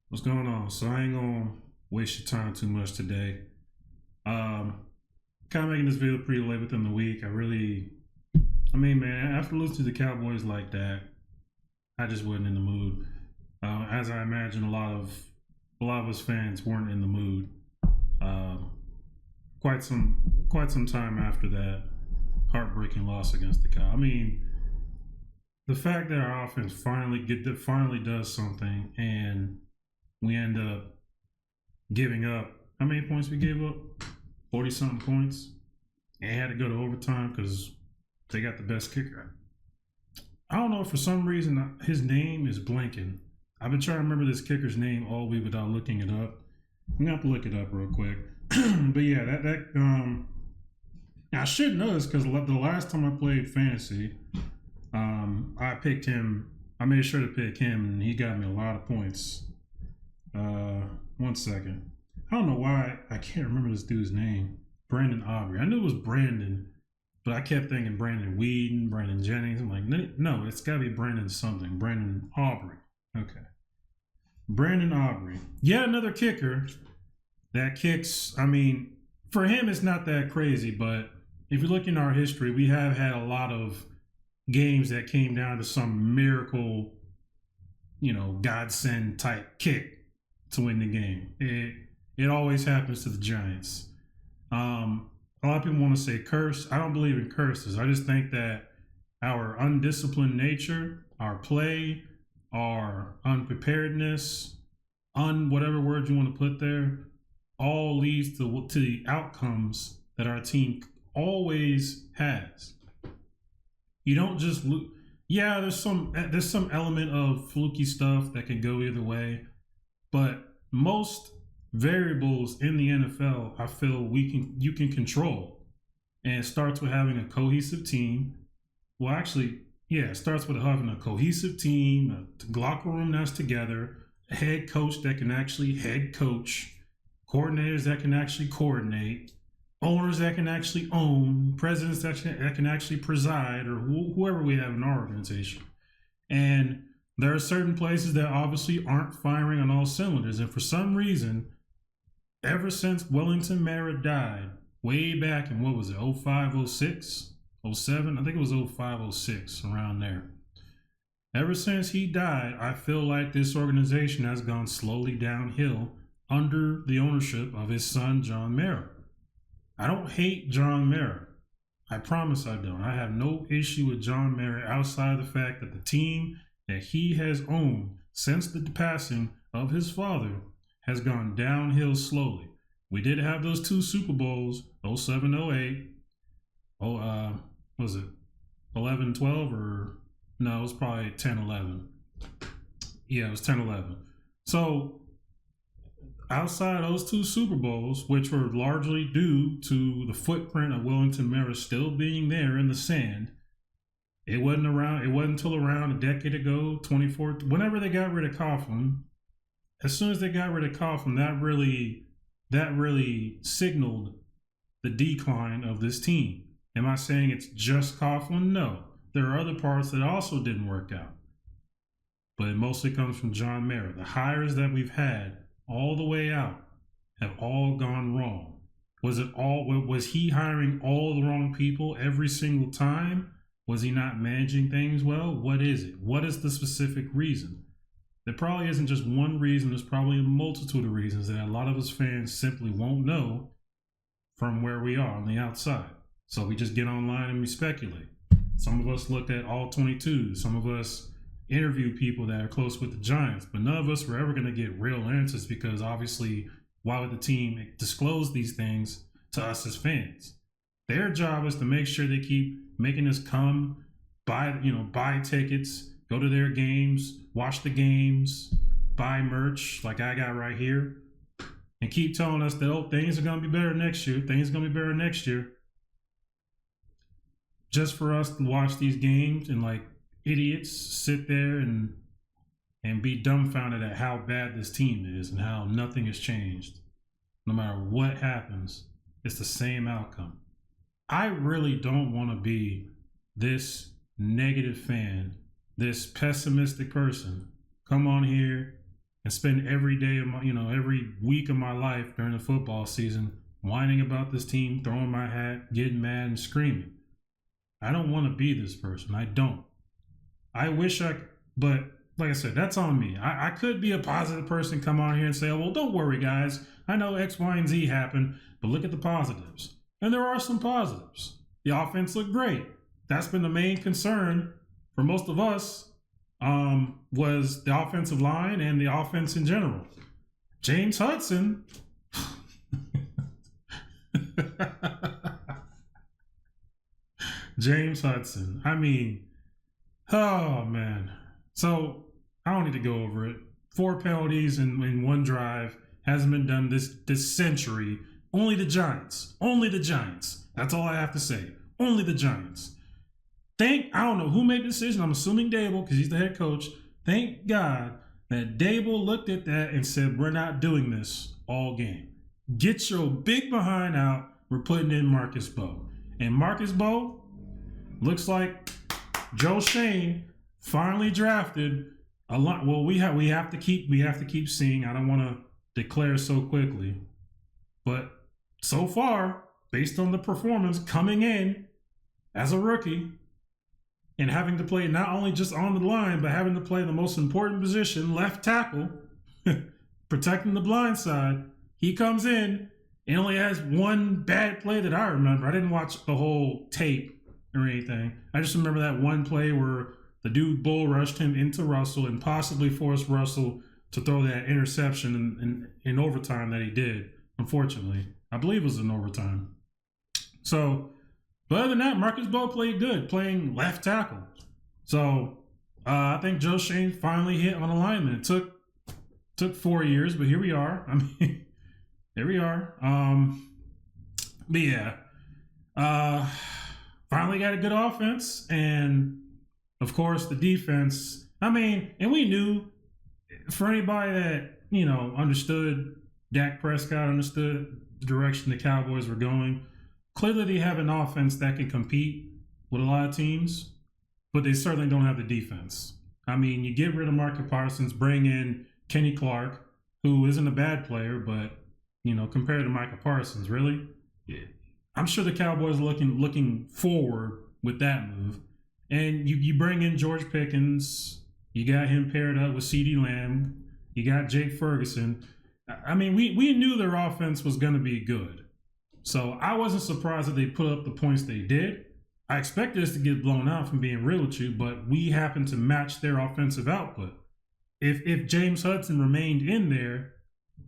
What's going on? So I ain't gonna waste your time too much today. Um, Kind of making this video pretty late within the week. Man, after losing to the Cowboys like that, I just wasn't in the mood. As I imagine, a lot of us fans weren't in the mood. Um, quite some time after that heartbreaking loss against the Cow. The fact that our offense finally does something, and we end up giving up. How many points we gave up? 40 something points. And had to go to overtime because they got the best kicker. I don't know, for some reason, his name is blanking. I've been trying to remember this kicker's name all week without looking it up. I'm gonna have to look it up real quick. But yeah, I should know this because the last time I played fantasy, I picked him. I made sure to pick him, and he got me a lot of points. Uh, 1 second. I don't know why I can't remember this dude's name. Brandon Aubrey. I knew it was Brandon, but I kept thinking Brandon Whedon, Brandon Jennings. I'm like, no, it's got to be Brandon something. Brandon Aubrey. Okay. Brandon Aubrey. Yeah, another kicker that kicks. For him, it's not that crazy, but if you look in our history, we have had a lot of games that came down to some miracle, godsend type kick to win the game. It always happens to the Giants. A lot of people want to say curse. I don't believe in curses. I just think that our undisciplined nature, our play, our unpreparedness, whatever word you want to put there, all leads to the outcomes that our team always has. You don't just lose. Yeah, there's some element of fluky stuff that can go either way, but most variables in the NFL, I feel you can control, and it starts with having a cohesive team. Well, actually, yeah, it starts with having a cohesive team, a locker room that's together, a head coach that can actually head coach, coordinators that can actually coordinate, owners that can actually own, presidents that can actually preside, or whoever we have in our organization. And there are certain places that obviously aren't firing on all cylinders. And for some reason, ever since Wellington Mara died, way back in, what was it, 05, 06, 07? I think it was 05, 06, around there. Ever since he died, I feel like this organization has gone slowly downhill under the ownership of his son, John Mara. I don't hate John Mara. I promise I don't. I have no issue with John Mara outside of the fact that the team that he has owned since the passing of his father has gone downhill slowly. We did have those two Super Bowls, 07, 08. Was it 11, 12, or no, it was probably 10, 11. Yeah, it was 10, 11. So outside of those two Super Bowls, which were largely due to the footprint of Wellington Mara still being there in the sand, it wasn't until around a decade ago, 24, whenever they got rid of Coughlin. As soon as they got rid of Coughlin, that really signaled the decline of this team. Am I saying it's just Coughlin? No. There are other parts that also didn't work out. But it mostly comes from John Mara. The hires that we've had all the way out have all gone wrong. Was he hiring all the wrong people every single time? Was he not managing things well? What is it? What is the specific reason? There probably isn't just one reason. There's probably a multitude of reasons that a lot of us fans simply won't know from where we are on the outside. So we just get online and we speculate. Some of us looked at all 22. Some of us interview people that are close with the Giants, but none of us were ever going to get real answers because obviously, why would the team disclose these things to us as fans? Their job is to make sure they keep making us come, buy tickets, go to their games, watch the games, buy merch like I got right here, and keep telling us that, things are going to be better next year. Things are going to be better next year. Just for us to watch these games and like idiots sit there and be dumbfounded at how bad this team is and how nothing has changed. No matter what happens, it's the same outcome. I really don't want to be this negative fan, this pessimistic person. Come on here and spend every day of my, every week of my life during the football season whining about this team, throwing my hat, getting mad, and screaming. I don't want to be this person. I don't. I wish but like I said, that's on me. I could be a positive person, come on here and say, oh, well, don't worry, guys. I know X, Y, and Z happened, but look at the positives. And there are some positives. The offense looked great. That's been the main concern for most of us, was the offensive line and the offense in general. James Hudson. James Hudson. I mean, oh, man. So I don't need to go over it. 4 penalties in one drive. Hasn't been done this century. Only the Giants. Only the Giants. That's all I have to say. Only the Giants. I don't know who made the decision. I'm assuming Dable, because he's the head coach. Thank God that Dable looked at that and said, we're not doing this all game. Get your big behind out. We're putting in Marcus Bowe. And Marcus Bowe looks like Joe Shane finally drafted a lot. Well, we have to keep seeing. I don't want to declare so quickly. But so far, based on the performance coming in as a rookie and having to play not only just on the line, but having to play the most important position, left tackle, protecting the blind side, he comes in and only has one bad play that I remember. I didn't watch the whole tape or anything. I just remember that one play where the dude bull rushed him into Russell and possibly forced Russell to throw that interception in overtime that he did, unfortunately. I believe it was in overtime. So, but other than that, Marcus Bowe played good, playing left tackle. So, I think Joe Shane finally hit on alignment. It took 4 years, but here we are. I mean, here we are. But yeah, finally got a good offense, and of course the defense. I mean, and we knew, for anybody that understood Dak Prescott, understood the direction the Cowboys were going. Clearly, they have an offense that can compete with a lot of teams, but they certainly don't have the defense. I mean, you get rid of Micah Parsons, bring in Kenny Clark, who isn't a bad player, but compared to Micah Parsons, really, I'm sure the Cowboys are looking forward with that move. And you bring in George Pickens, you got him paired up with CeeDee Lamb, you got Jake Ferguson. I mean, we knew their offense was going to be good. So I wasn't surprised that they put up the points they did. I expected us to get blown out, from being real with you, but we happened to match their offensive output. If James Hudson remained in there,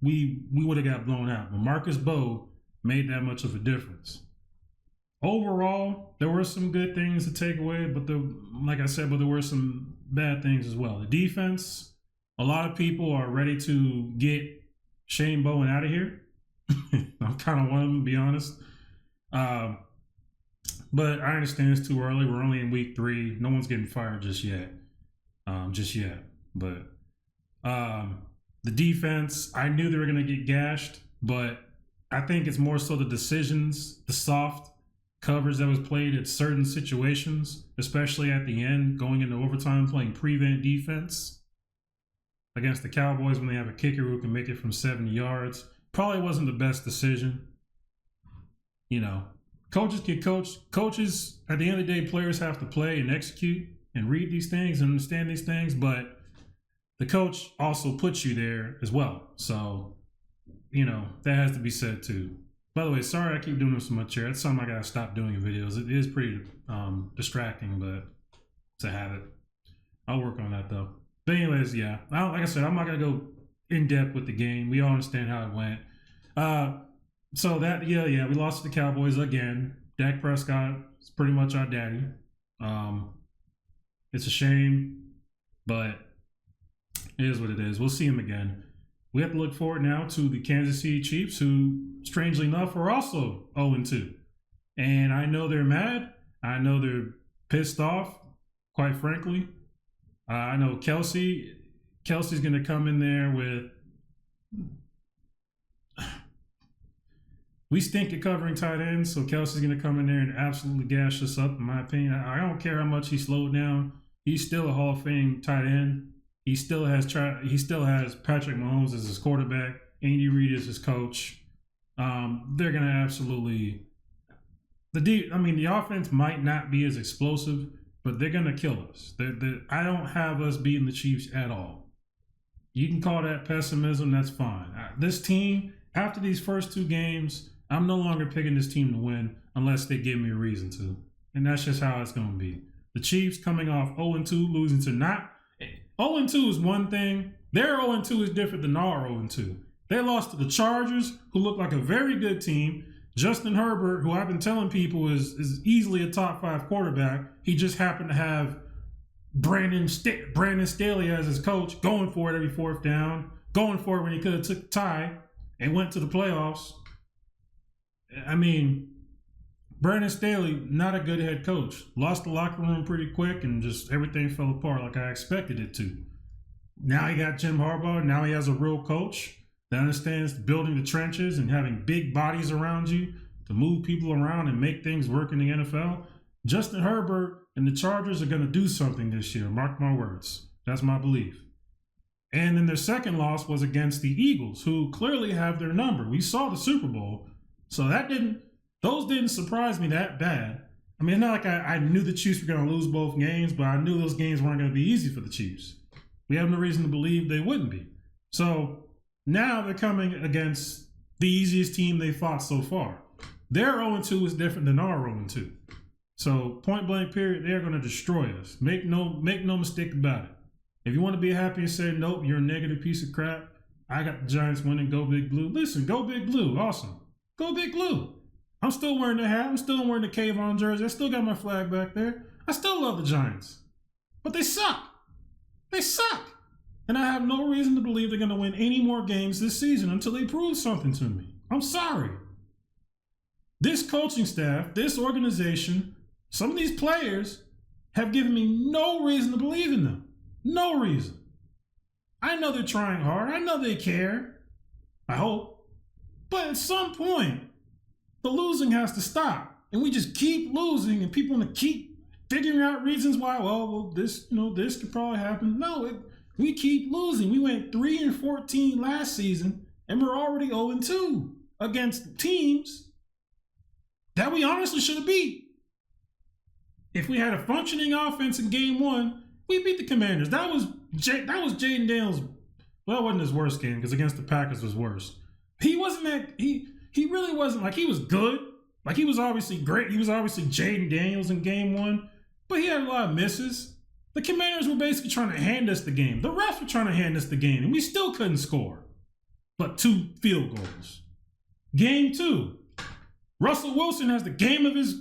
we would have got blown out. But Marcus Bowe made that much of a difference. Overall, there were some good things to take away, but like I said, there were some bad things as well. The defense, a lot of people are ready to get Shane Bowen out of here. I'm kind of one of them, to be honest. But I understand it's too early. We're only in week 3. No one's getting fired just yet. But the defense, I knew they were going to get gashed, but I think it's more so the decisions, the soft coverage that was played at certain situations, especially at the end, going into overtime, playing prevent defense against the Cowboys when they have a kicker who can make it from 70 yards. Probably wasn't the best decision. Coaches can coach. Coaches, at the end of the day, players have to play and execute and read these things and understand these things, but the coach also puts you there as well. So, that has to be said too. By the way, sorry I keep doing this so much here. That's something I gotta stop doing in videos. It is pretty distracting, but it's a habit. I'll work on that though. But anyways, yeah. Like I said, I'm not gonna go in depth with the game. We all understand how it went. So that we lost to the Cowboys again. Dak Prescott is pretty much our daddy. It's a shame, but it is what it is. We'll see him again. We have to look forward now to the Kansas City Chiefs, who, strangely enough, are also 0-2. And I know they're mad. I know they're pissed off, quite frankly. I know Kelsey's going to come in there with... We stink at covering tight ends, so Kelsey's going to come in there and absolutely gash us up, in my opinion. I don't care how much he slowed down. He's still a Hall of Fame tight end. he still has Patrick Mahomes as his quarterback. Andy Reid is his coach. They're gonna absolutely the offense might not be as explosive, but they're gonna kill us. I don't have us beating the Chiefs at all. You can call that pessimism. That's fine. This team, after these first two games, I'm no longer picking this team to win unless they give me a reason to, and that's just how it's gonna be. The Chiefs coming off 0-2, losing to not 0-2 is one thing. Their 0-2 is different than our 0-2. They lost to the Chargers, who look like a very good team. Justin Herbert, who I've been telling people is easily a top 5 quarterback. He just happened to have Brandon Staley as his coach, going for it every fourth down, going for it when he could have took a tie and went to the playoffs. I mean, Brandon Staley, not a good head coach. Lost the locker room pretty quick and just everything fell apart like I expected it to. Now he got Jim Harbaugh. Now he has a real coach that understands building the trenches and having big bodies around you to move people around and make things work in the NFL. Justin Herbert and the Chargers are going to do something this year. Mark my words. That's my belief. And then their second loss was against the Eagles, who clearly have their number. We saw the Super Bowl, so those didn't surprise me that bad. I mean, it's not like I knew the Chiefs were going to lose both games, but I knew those games weren't going to be easy for the Chiefs. We have no reason to believe they wouldn't be. So now they're coming against the easiest team they fought so far. Their 0-2 is different than our 0-2. So point blank period, they're going to destroy us. Make no mistake about it. If you want to be happy and say, nope, you're a negative piece of crap, I got the Giants winning, go Big Blue. Listen, go Big Blue. Awesome. Go Big Blue. I'm still wearing the hat. I'm still wearing the Kayvon jersey. I still got my flag back there. I still love the Giants. But they suck. They suck. And I have no reason to believe they're going to win any more games this season until they prove something to me. I'm sorry. This coaching staff, this organization, some of these players have given me no reason to believe in them. No reason. I know they're trying hard. I know they care. I hope. But at some point, the losing has to stop. And we just keep losing and people want to keep figuring out reasons why, this could probably happen. No, we keep losing. We went 3-14 last season and we're already 0-2 against teams that we honestly should have beat. If we had a functioning offense in game 1, we beat the Commanders. That was Jaden Daniels. Well, it wasn't his worst game because against the Packers was worse. He wasn't that. He really wasn't like he was good. Like he was obviously great. He was obviously Jaden Daniels in game 1, but he had a lot of misses. The Commanders were basically trying to hand us the game. The refs were trying to hand us the game, and we still couldn't score. But 2 field goals. Game 2. Russell Wilson has the game of his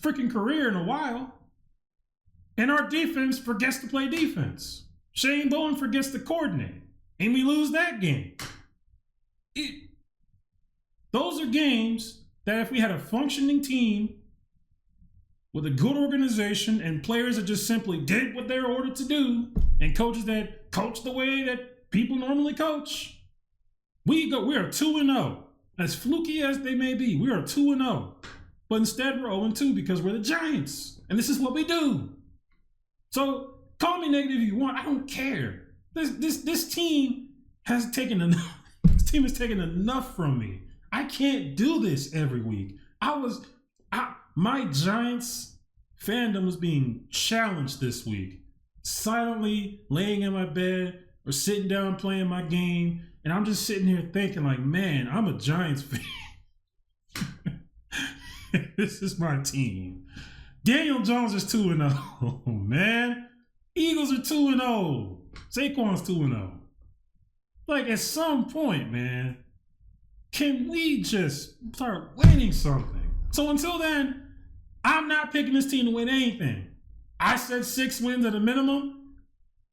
freaking career in a while. And our defense forgets to play defense. Shane Bowen forgets to coordinate. And we lose that game. Those are games that if we had a functioning team with a good organization and players that just simply did what they were ordered to do and coaches that coach the way that people normally coach, we are 2-0. As fluky as they may be, we are 2-0. But instead we're 0-2 because we're the Giants. And this is what we do. So call me negative if you want. I don't care. This team has taken enough. This team has taken enough from me. I can't do this every week. My Giants fandom was being challenged this week. Silently laying in my bed or sitting down playing my game. And I'm just sitting here thinking like, man, I'm a Giants fan. This is my team. Daniel Jones is 2-0, man. Eagles are 2-0. Saquon's 2-0. Like, at some point, man, can we just start winning something? So until then, I'm not picking this team to win anything. I said 6 wins at a minimum.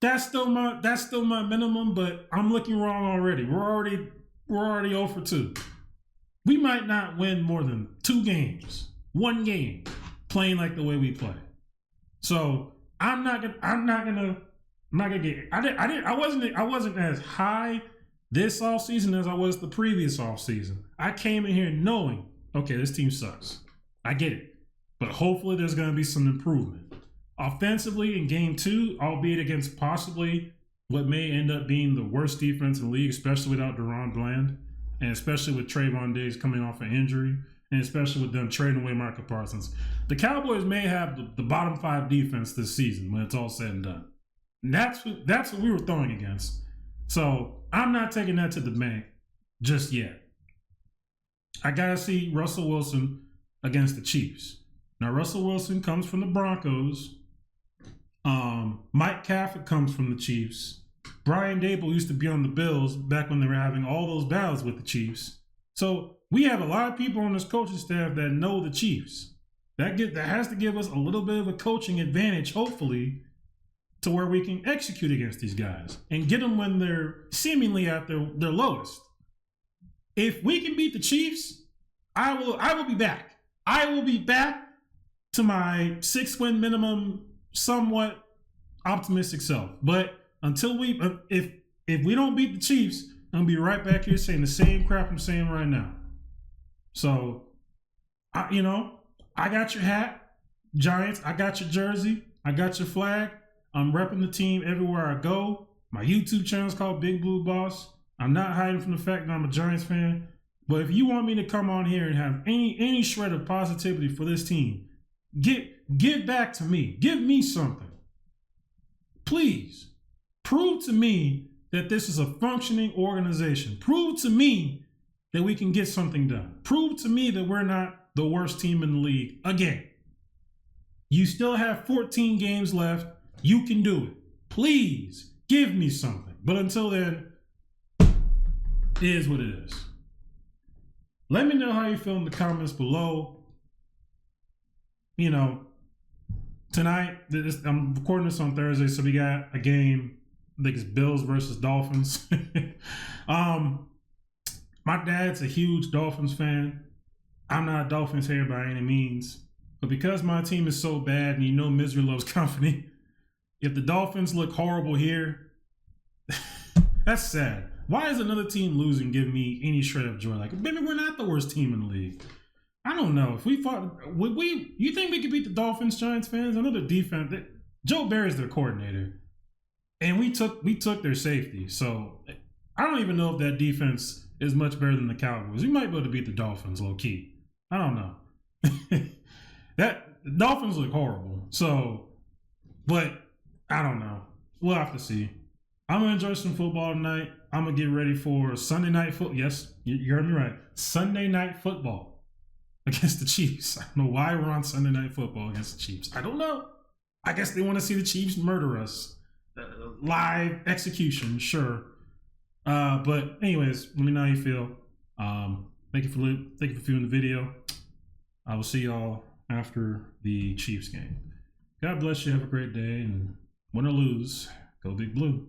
That's still my minimum, but I'm looking wrong already. We're already 0-2. We might not win more than 2 games, 1 game, playing like the way we play. So I wasn't as high this offseason as I was the previous offseason. I came in here knowing, okay, this team sucks. I get it. But hopefully there's going to be some improvement. Offensively in game 2, albeit against possibly what may end up being the worst defense in the league, especially without Deron Bland, and especially with Trayvon Diggs coming off an injury, and especially with them trading away Micah Parsons. The Cowboys may have the bottom 5 defense this season when it's all said and done. And that's what we were throwing against. So I'm not taking that to the bank just yet. I got to see Russell Wilson against the Chiefs. Now, Russell Wilson comes from the Broncos. Mike Kafka comes from the Chiefs. Brian Dable used to be on the Bills back when they were having all those battles with the Chiefs. So we have a lot of people on this coaching staff that know the Chiefs. That has to give us a little bit of a coaching advantage, hopefully, to where we can execute against these guys and get them when they're seemingly at their lowest. If we can beat the Chiefs, I will be back. I will be back to my 6-win minimum, somewhat optimistic self. But until if we don't beat the Chiefs, I'm gonna be right back here saying the same crap I'm saying right now. So, I got your hat, Giants. I got your jersey. I got your flag. I'm repping the team everywhere I go. My YouTube channel is called Big Blue Boss. I'm not hiding from the fact that I'm a Giants fan. But if you want me to come on here and have any shred of positivity for this team, give back to me. Give me something. Please. Prove to me that this is a functioning organization. Prove to me that we can get something done. Prove to me that we're not the worst team in the league again. You still have 14 games left. You can do it. Please give me something. But until then, it is what it is. Let me know how you feel in the comments below. Tonight, I'm recording this on Thursday, so we got a game. I think it's Bills versus Dolphins. My dad's a huge Dolphins fan. I'm not a Dolphins hater by any means. But because my team is so bad, and misery loves company, if the Dolphins look horrible here, that's sad. Why is another team losing give me any shred of joy? Like, maybe we're not the worst team in the league. I don't know. If we fought, you think we could beat the Dolphins, Giants fans? Another defense. Joe Barry's their coordinator. And we took their safety. So I don't even know if that defense is much better than the Cowboys. We might be able to beat the Dolphins low key. I don't know. The Dolphins look horrible. So, but I don't know. We'll have to see. I'm going to enjoy some football tonight. I'm going to get ready for Sunday night football. Yes, you heard me right. Sunday night football against the Chiefs. I don't know why we're on Sunday night football against the Chiefs. I don't know. I guess they want to see the Chiefs murder us. Live execution, sure. But anyways, let me know how you feel. Thank you for viewing the video. I will see y'all after the Chiefs game. God bless you. Have a great day. And win or lose, go Big Blue.